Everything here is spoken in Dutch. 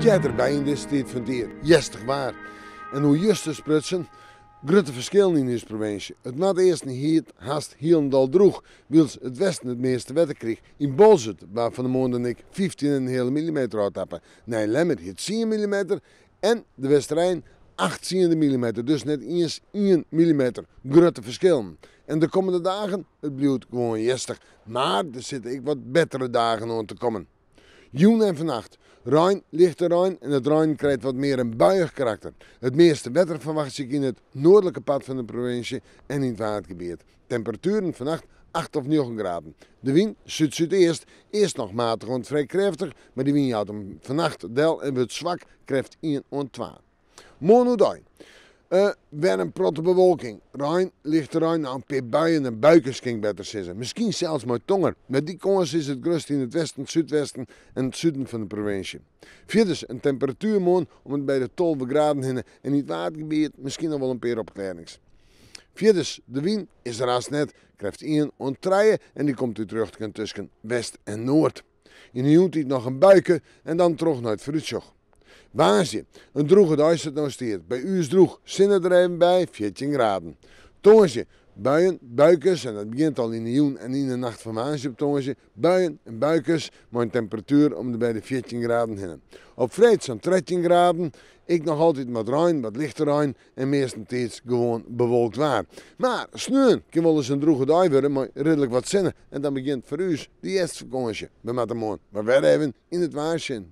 jij erbij in deze tijd van het jaar. Jestig waar. En hoe juist te sprutsen, grote verschillen in deze provincie. Het na de eerste heet haast Hielendal droeg, wils het westen het meeste wetter kreeg. In Bolzut, waar van de maand ik 15,5 mm uittappen. Nee, Lemmer het 10 mm en de Westerijn 18 mm. Dus net eens 1 mm. Grote verschillen. En de komende dagen, het blijft gewoon jestig. Maar er zitten wat betere dagen aan te komen. Joen en vannacht. Rijn, lichte Rijn en het Rijn krijgt wat meer een buiig karakter. Het meeste wetter verwacht ik in het noordelijke pad van de provincie en in het watergebied. Temperaturen vannacht 8 of 9 graden. De wind zuid-zuidoost, eerst nog matig en vrij krachtig, maar die wind houdt hem vannacht del en wordt zwak, krijgt 1 of 2. Morgen weer een protte bewolking. Rijn, lichte Rijn, nou een paar buien en buikers ging beter zitten. Misschien zelfs maar tonger. Met die kans is het gerust in het westen, het zuidwesten en het zuiden van de provincie. Vierdens een temperatuurmoon om het bij de 12 graden heen en in het watergebied misschien nog wel een paar opklaringen. Vierdens, de wind is er haast net, krijgt 1 of 3 en die komt u terug tussen west en noord. In de jontijd nog een buiken en dan terug naar het fruitsjoch. Waasje, een droege dag is het nou steeds. Bij u is droeg, zinnen er even bij, 14 graden. Tongetje, buien, buikers, en dat begint al in de joen en in de nacht van Waasje op tongetje. Buien en buikers, maar een temperatuur om de bij de 14 graden heen. Op vrijdag zo'n 13 graden, ik nog altijd wat ruim, wat lichter ruim en meestentijds gewoon bewolkt waar. Maar sneeuwen kan wel eens een droege dag worden, maar redelijk wat zinnen. En dan begint voor u die eerste vakantie bij Matamon. Maar weer even in het Waasje.